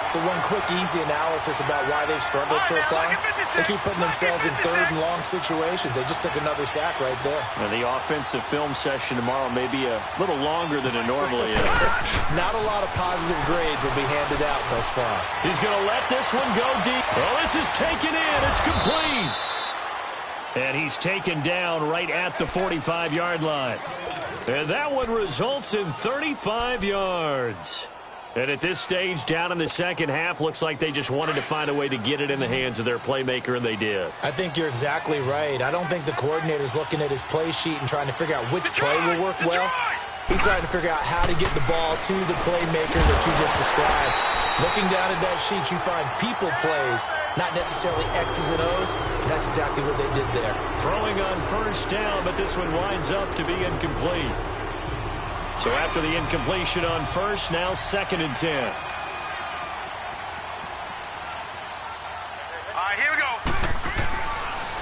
S4: So one quick, easy analysis about why they've struggled so far. They keep putting themselves in 3rd and long situations. They just took another sack right there.
S3: And the offensive film session tomorrow may be a little longer than it normally is.
S4: Not a lot of positive grades will be handed out thus far.
S3: He's going to let this one go deep. Oh, this is taken in. It's complete. And he's taken down right at the 45-yard line. And that one results in 35 yards. And at this stage, down in the second half, looks like they just wanted to find a way to get it in the hands of their playmaker, and they did.
S4: I think you're exactly right. I don't think the coordinator's looking at his play sheet and trying to figure out which play will work well. He's trying to figure out how to get the ball to the playmaker that you just described. Looking down at that sheet, you find people plays, not necessarily X's and O's. And that's exactly what they did there.
S3: Throwing on first down, but this one winds up to be incomplete. So after the incompletion on first, now 2nd and 10.
S5: All right, here we go.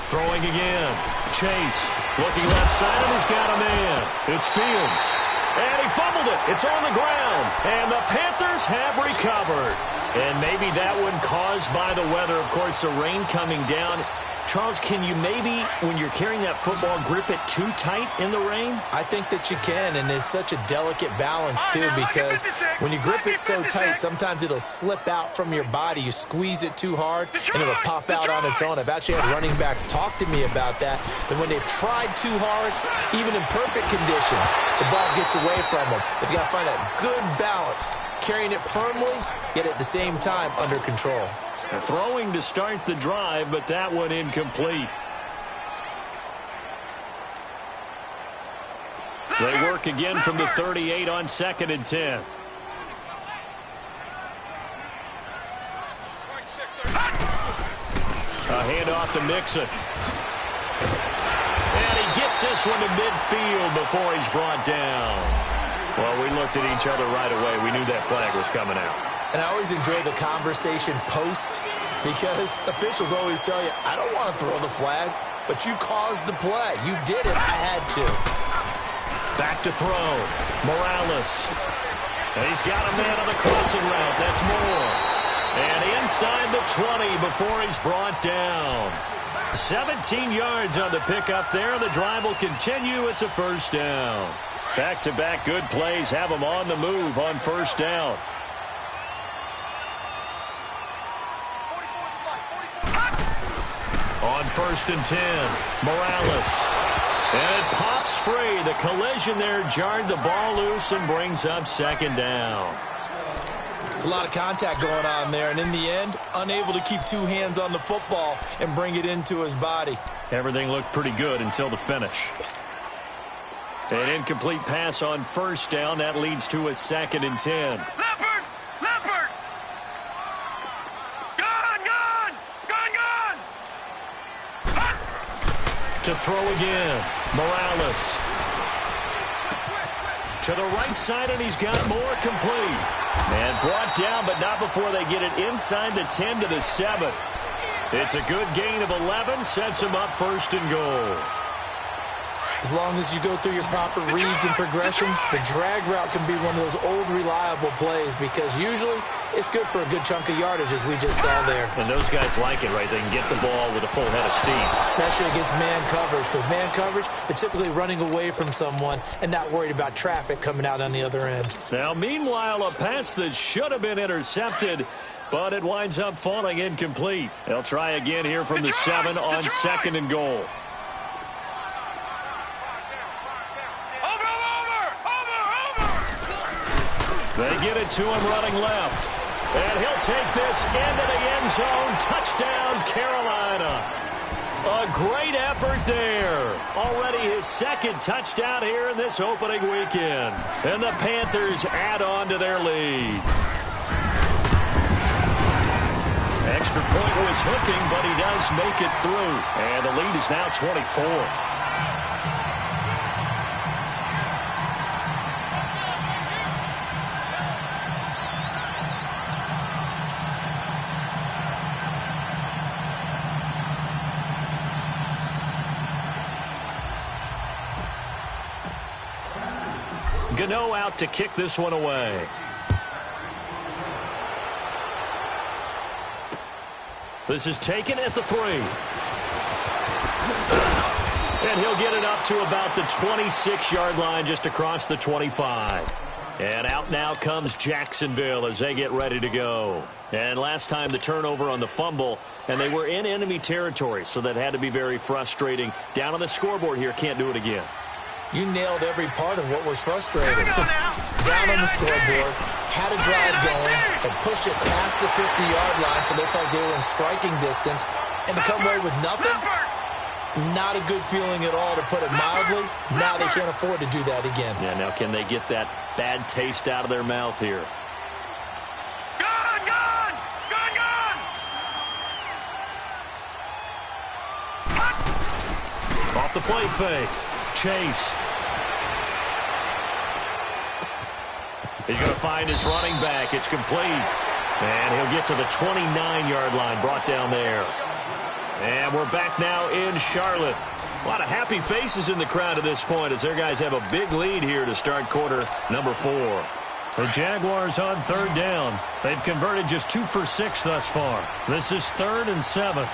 S3: Throwing again. Chase looking left side, and he's got a man. It's Fields. And he fumbled it. It's on the ground. And the Panthers have recovered. And maybe that one caused by the weather. Of course, the rain coming down. Charles, can you maybe, when you're carrying that football, grip it too tight in the rain?
S4: I think that you can, and it's such a delicate balance, too, because when you grip it so tight, sometimes it'll slip out from your body. You squeeze it too hard, and it'll pop out on its own. I've actually had running backs talk to me about that when they've tried too hard, even in perfect conditions, the ball gets away from them. They've got to find a good balance, carrying it firmly, yet at the same time under control.
S3: Throwing to start the drive, but that one incomplete. They work again from the 38 on 2nd and 10. A handoff to Mixon. And he gets this one to midfield before he's brought down. Well, we looked at each other right away. We knew that flag was coming out.
S4: And I always enjoy the conversation post because officials always tell you, I don't want to throw the flag, but you caused the play. You did it. I had to.
S3: Back to throw. Morales. And he's got a man on the crossing route. That's Moore. And inside the 20 before he's brought down. 17 yards on the pickup there. The drive will continue. It's a first down. Back-to-back good plays have them on the move on first down. On 1st and 10, Morales. And it pops free. The collision there jarred the ball loose and brings up 2nd down.
S4: It's a lot of contact going on there, and in the end, unable to keep two hands on the football and bring it into his body.
S3: Everything looked pretty good until the finish. An incomplete pass on first down. That leads to a 2nd and 10.
S5: Leopard! Leopard! Gone! Gone! Gone! Gone!
S3: To throw again. Morales. To the right side, and he's got more complete. And brought down, but not before they get it inside the 10 to the 7. It's a good gain of 11. Sets him up 1st and goal.
S4: As long as you go through your proper reads and progressions, the drag route can be one of those old, reliable plays because usually it's good for a good chunk of yardage, as we just saw there.
S3: And those guys like it, right? They can get the ball with a full head of steam.
S4: Especially against man coverage, because man coverage, they're typically running away from someone and not worried about traffic coming out on the other end.
S3: Now, meanwhile, a pass that should have been intercepted, but it winds up falling incomplete. They'll try again here from the 7 on 2nd and goal. They get it to him running left. And he'll take this into the end zone. Touchdown, Carolina. A great effort there. Already his 2nd touchdown here in this opening weekend. And the Panthers add on to their lead. Extra point was hooking, but he does make it through. And the lead is now 24. Gano out to kick this one away. This is taken at the 3. And he'll get it up to about the 26-yard line, just across the 25. And out now comes Jacksonville as they get ready to go. And last time the turnover on the fumble, and they were in enemy territory, so that had to be very frustrating. Down on the scoreboard here, can't do it again.
S4: You nailed every part of what was frustrating. Down on the scoreboard, had a drive going, and pushed it past the 50-yard line so they thought they were in striking distance, and to come away with nothing, not a good feeling at all, to put it mildly. Now they can't afford to do that again.
S3: Yeah, now can they get that bad taste out of their mouth here? Off the play fake. Chase. He's going to find his running back. It's complete. And he'll get to the 29-yard line, brought down there. And we're back now in Charlotte. A lot of happy faces in the crowd at this point as their guys have a big lead here to start quarter number 4. The Jaguars on 3rd down. They've converted just 2 for 6 thus far. This is 3rd and 7.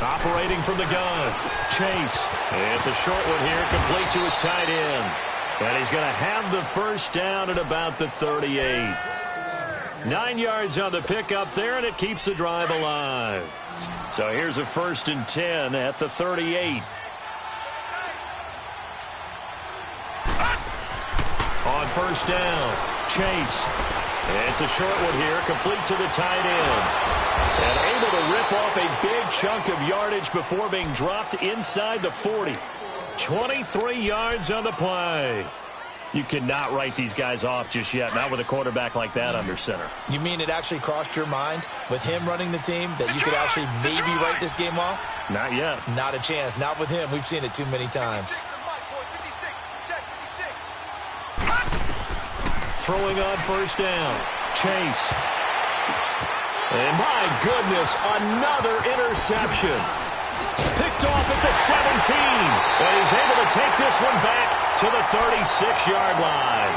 S3: Operating from the gun, Chase. It's a short one here, complete to his tight end. And he's going to have the first down at about the 38. 9 yards on the pickup there, and it keeps the drive alive. So here's a 1st and 10 at the 38. On 1st down, Chase. It's a short one here, complete to the tight end. And able to rip off a big chunk of yardage before being dropped inside the 40. 23 yards on the play. You cannot write these guys off just yet, not with a quarterback like that under center.
S4: You mean it actually crossed your mind with him running the team that you could actually maybe write this game off?
S3: Not yet.
S4: Not a chance. Not with him. We've seen it too many times.
S3: Throwing on 1st down, Chase. And my goodness, another interception. Picked off at the 17. And he's able to take this one back to the 36-yard line.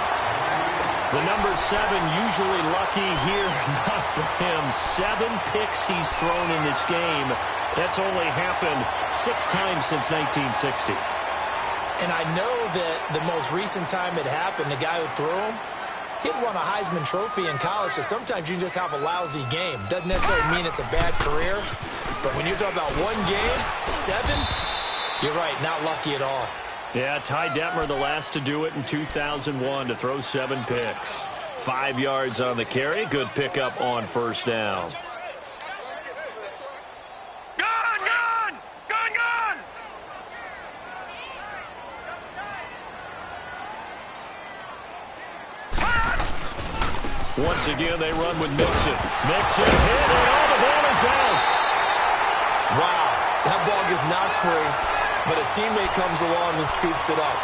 S3: The number 7 usually lucky here. Not for him. 7 picks he's thrown in this game. That's only happened 6 times since 1960.
S4: And I know that the most recent time it happened, the guy who threw him, he'd won a Heisman Trophy in college, so sometimes you just have a lousy game. Doesn't necessarily mean it's a bad career, but when you're talking about one game, 7, you're right, not lucky at all.
S3: Yeah, Ty Detmer, the last to do it in 2001, to throw 7 picks. 5 yards on the carry, good pickup on 1st down. Once again, they run with Mixon. Mixon hit, and all the ball is out.
S4: Wow, that ball gets knocked free, but a teammate comes along and scoops it up.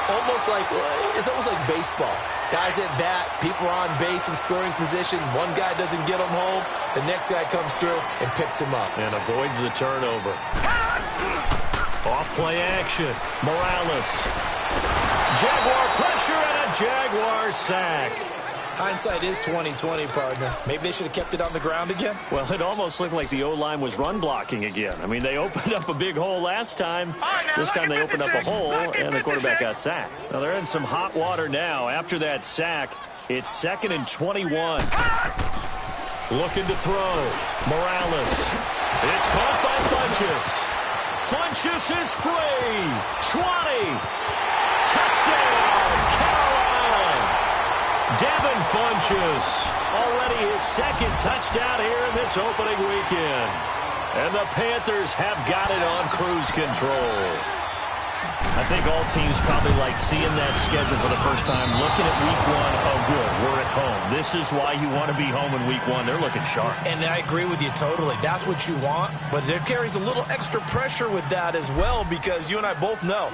S4: It's almost like baseball. Guys at bat, people are on base in scoring position. One guy doesn't get him home. The next guy comes through and picks him up.
S3: And avoids the turnover. Off-play action. Morales. Jaguar pressure and a Jaguar sack.
S4: Hindsight is 20/20, partner. Maybe they should have kept it on the ground again.
S3: Well, it almost looked like the O-line was run blocking again. I mean, they opened up a big hole last time. This time they opened up a hole, and the quarterback got sacked. Now, they're in some hot water now. After that sack, it's 2nd and 21. Looking to throw. Morales. It's caught by Funchess. Funchess is free. 20. Touchdown, Carolina. Devin Funchess, already his 2nd touchdown here in this opening weekend. And the Panthers have got it on cruise control. I think all teams probably like seeing that schedule for the first time, looking at week 1. Oh, good, we're at home. This is why you want to be home in week 1. They're looking sharp.
S4: And I agree with you totally. That's what you want. But there carries a little extra pressure with that as well, because you and I both know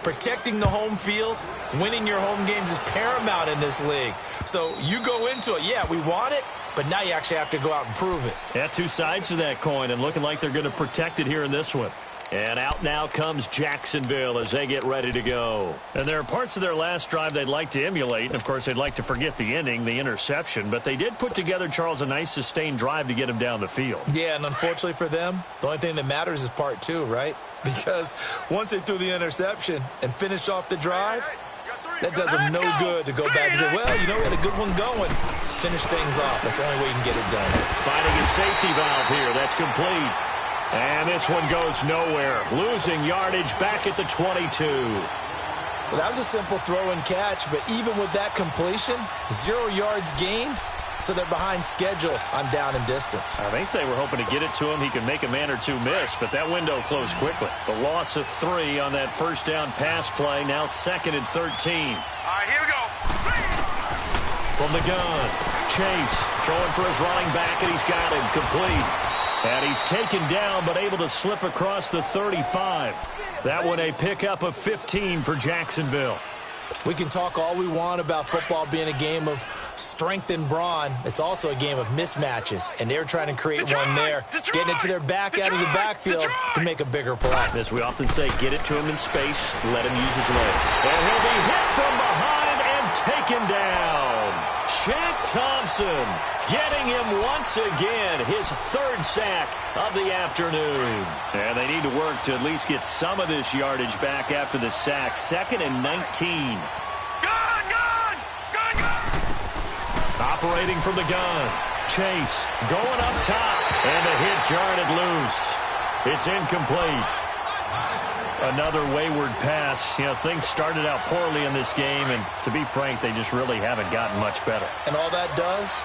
S4: protecting the home field, winning your home games is paramount in this league. So you go into it, yeah, we want it, but now you actually have to go out and prove it.
S3: Yeah, two sides to that coin, and looking like they're going to protect it here in this one. And out now comes Jacksonville as they get ready to go. And there are parts of their last drive they'd like to emulate. And, of course, they'd like to forget the ending, the interception. But they did put together, Charles, a nice sustained drive to get him down the field.
S4: Yeah, and unfortunately for them, the only thing that matters is part 2, right? Because once they threw the interception and finished off the drive, that does them no good to go back and say, well, you know, we had a good one going. Finish things off. That's the only way you can get it done.
S3: Finding a safety valve here. That's complete. And this one goes nowhere. Losing yardage back at the 22.
S4: Well, that was a simple throw and catch, but even with that completion, 0 yards gained, so they're behind schedule on down and distance.
S3: I think they were hoping to get it to him. He could make a man or two miss, but that window closed quickly. The loss of 3 on that first down pass play, now 2nd and 13.
S5: All right, here we go.
S3: From the gun, Chase throwing for his running back, and he's got him complete. And he's taken down, but able to slip across the 35. That one a pickup of 15 for Jacksonville.
S4: We can talk all we want about football being a game of strength and brawn. It's also a game of mismatches, and they're trying to create one there, getting it to their back out of the backfield to make a bigger play.
S3: As we often say, get it to him in space, let him use his leg. And he'll be hit from behind and taken down. Shaq Thompson getting him once again, his 3rd sack of the afternoon. And they need to work to at least get some of this yardage back after the sack. 2nd and 19.
S5: Gun!
S3: Operating from the gun. Chase going up top. And the hit jarred it loose. It's incomplete. Another wayward pass. You know, things started out poorly in this game, and to be frank, they just really haven't gotten much better.
S4: And all that does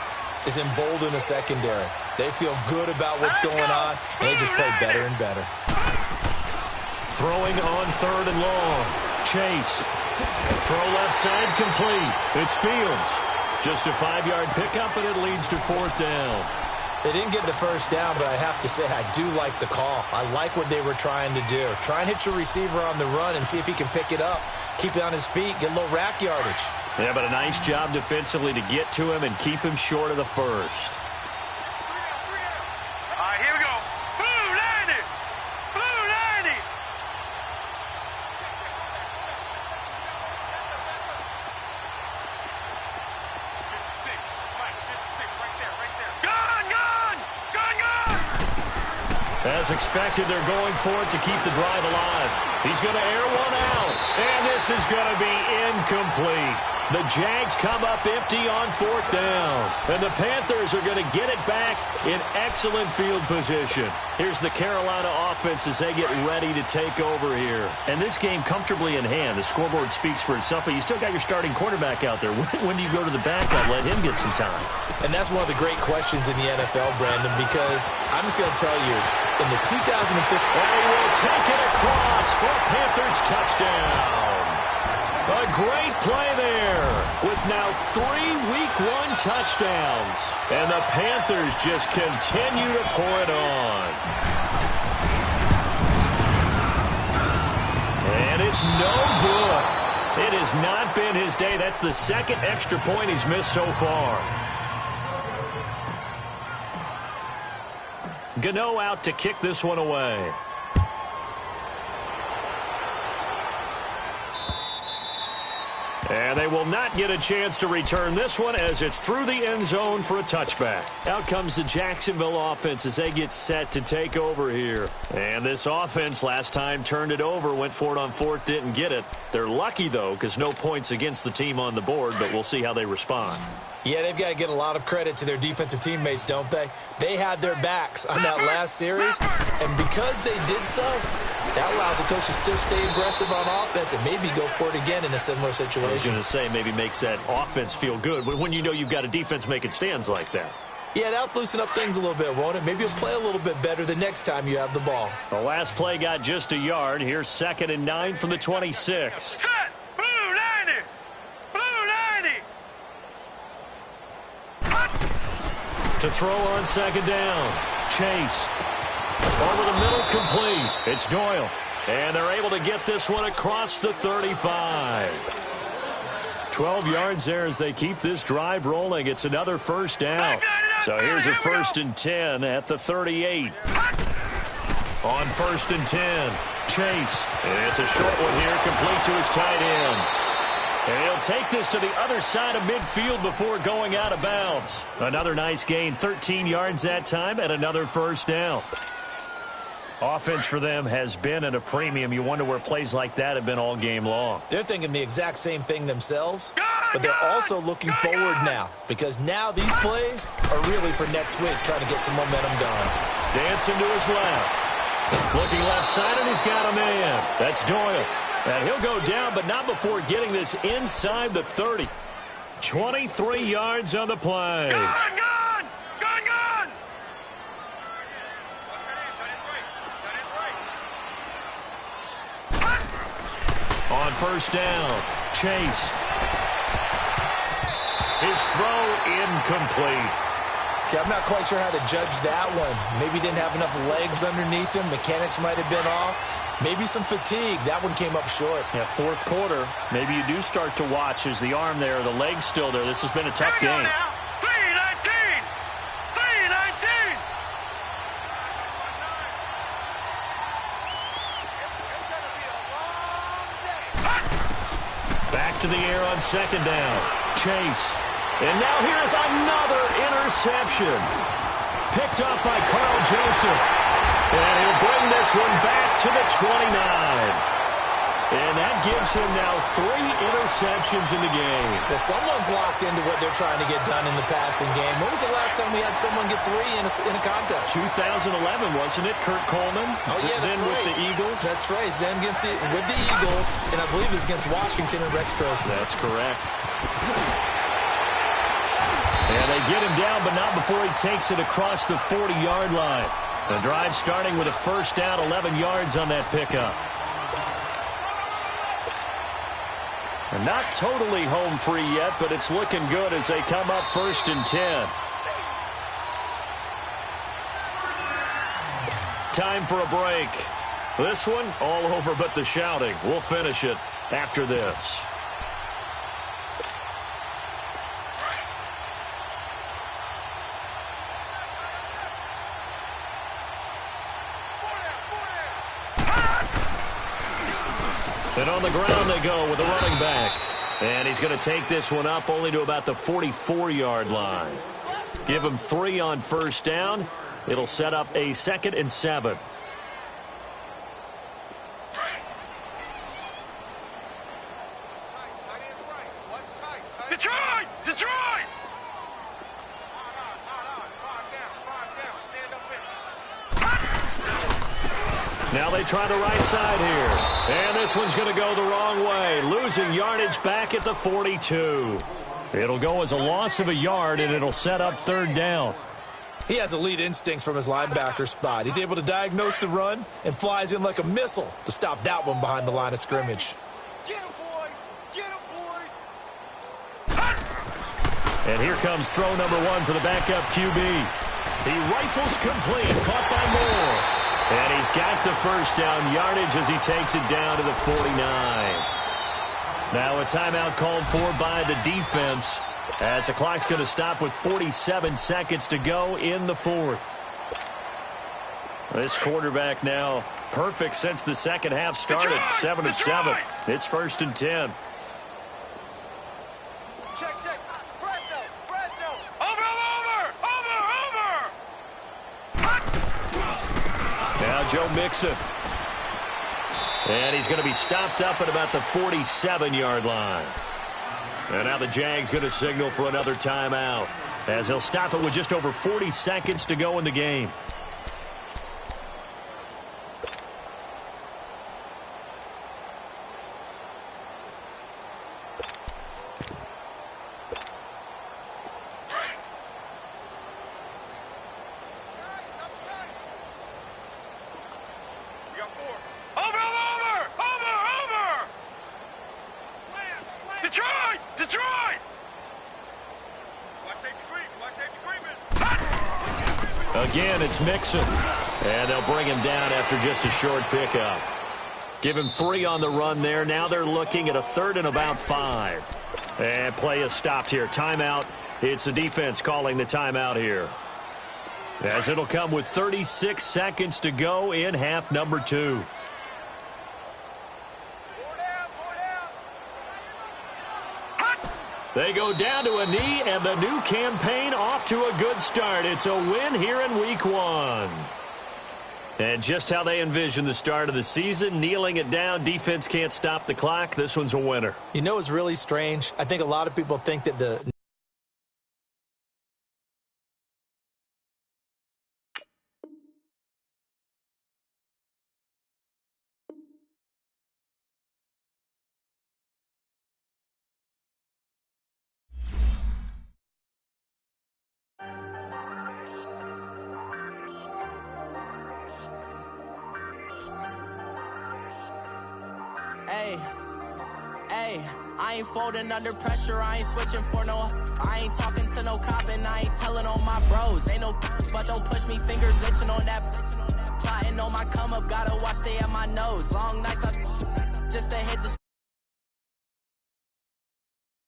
S4: is embolden the secondary. They feel good about what's going on, and they just play better and better.
S3: Throwing on 3rd and long. Chase. Throw left side complete. It's Fields. Just a 5-yard pickup, and it leads to 4th down.
S4: They didn't get the first down, but I have to say I do like the call. I like what they were trying to do. Try and hit your receiver on the run and see if he can pick it up, keep it on his feet, get a little rack yardage.
S3: Yeah, but a nice job defensively to get to him and keep him short of the first.
S5: All right, here we go. Blue 90! Blue 90!
S3: As expected, they're going for it to keep the drive alive. He's going to air one out, and this is going to be incomplete. The Jags come up empty on 4th down, and the Panthers are going to get it back in excellent field position. Here's the Carolina offense as they get ready to take over here. And this game comfortably in hand. The scoreboard speaks for itself, but you still got your starting quarterback out there. When do you go to the backup? Let him get some time.
S4: And that's one of the great questions in the NFL, Brandon, because I'm just going to tell you, in the 2015...
S3: And he will take it across for a Panthers touchdown. A great play there with now 3 Week 1 touchdowns. And the Panthers just continue to pour it on. And it's no good. It has not been his day. That's the second extra point he's missed so far. Gano out to kick this one away. And they will not get a chance to return this one as it's through the end zone for a touchback. Out comes the Jacksonville offense as they get set to take over here. And this offense last time turned it over, went for it on fourth, didn't get it. They're lucky, though, because no points against the team on the board, but we'll see how they respond.
S4: Yeah, they've got to get a lot of credit to their defensive teammates, don't they? They had their backs on that last series, and because they did so, that allows the coach to still stay aggressive on offense and maybe go for it again in a similar situation.
S3: I was going to say maybe makes that offense feel good when you know you've got a defense making stands like that.
S4: Yeah, that'll loosen up things a little bit, won't it? Maybe you'll play a little bit better the next time you have the ball.
S3: The last play got just a yard. Here's 2nd and 9 from the 26.
S5: Set! Blue 90! Blue 90!
S3: To throw on 2nd down. Chase. Over the middle, complete. It's Doyle. And they're able to get this one across the 35. 12 yards there as they keep this drive rolling. It's another first down. So here's a 1st and 10 at the 38. On 1st and 10, Chase. It's a short one here, complete to his tight end. And he'll take this to the other side of midfield before going out of bounds. Another nice gain, 13 yards that time, and another first down. Offense for them has been at a premium. You wonder where plays like that have been all game long.
S4: They're thinking the exact same thing themselves, but they're also looking forward now because now these plays are really for next week, trying to get some momentum going.
S3: Dancing to his left. Looking left side, and he's got a man. That's Doyle. And he'll go down, but not before getting this inside the 30. 23 yards on the play.
S5: Gone!
S3: On 1st down, Chase. His throw incomplete.
S4: Okay, I'm not quite sure how to judge that one. Maybe didn't have enough legs underneath him. Mechanics might have been off. Maybe some fatigue. That one came up short.
S3: Yeah, 4th quarter. Maybe you do start to watch as the arm there, the leg's still there. This has been a tough game.
S5: 319! 319!
S3: Back to the air on 2nd down. Chase. And now here's another interception. Picked up by Carl Joseph. And he'll bring this one back to the 29. And that gives him now 3 interceptions in the game.
S4: Well, someone's locked into what they're trying to get done in the passing game. When was the last time we had someone get 3 in a contest?
S3: 2011, wasn't it? Kurt Coleman.
S4: Oh, yeah, that's
S3: then
S4: right.
S3: with the Eagles.
S4: That's right. Then with the Eagles, and I believe it's against Washington and Rex Grossman.
S3: That's correct. And they get him down, but not before he takes it across the 40-yard line. The drive starting with a 1st down, 11 yards on that pickup. And not totally home free yet, but it's looking good as they come up 1st and 10. Time for a break. This one, all over but the shouting. We'll finish it after this. And on the ground they go with a running back. And he's going to take this one up only to about the 44-yard line. Give him 3 on 1st down. It'll set up a 2nd and 7.
S5: Detroit! Detroit!
S3: Now they try the right side here. And this one's going to go the wrong way. Losing yardage back at the 42. It'll go as a loss of a yard, and it'll set up 3rd down.
S4: He has elite instincts from his linebacker spot. He's able to diagnose the run and flies in like a missile to stop that one behind the line of scrimmage.
S5: Get him, boy! Get him, boy!
S3: And here comes throw number 1 for the backup QB. He rifles complete, caught by Moore. And he's got the 1st down yardage as he takes it down to the 49. Now a timeout called for by the defense as the clock's going to stop with 47 seconds to go in the fourth. This quarterback now perfect since the second half started. 7 of 7. It's 1st and 10.
S5: Check. Fresno. Over.
S3: Now Joe Mixon. And he's going to be stopped up at about the 47-yard line. And now the Jags going to signal for another timeout as he'll stop it with just over 40 seconds to go in the game.
S5: Detroit!
S3: Again, it's Mixon. And they'll bring him down after just a short pickup. Give him 3 on the run there. Now they're looking at a 3rd and about 5. And play is stopped here. Timeout. It's the defense calling the timeout here. As it'll come with 36 seconds to go in half number 2. They go down to a knee, and the new campaign off to a good start. It's a win here in week 1. And just how they envision the start of the season, kneeling it down, defense can't stop the clock. This one's a winner.
S4: You know, it's really strange. I think a lot of people think that the
S1: Hey, I ain't folding under pressure, I ain't switching for no. I ain't talking to no cop and I ain't telling on my bros. Ain't no but don't push me, fingers itching on that. Plotting on my come up, gotta watch stay at my nose. Long nights, just to hit the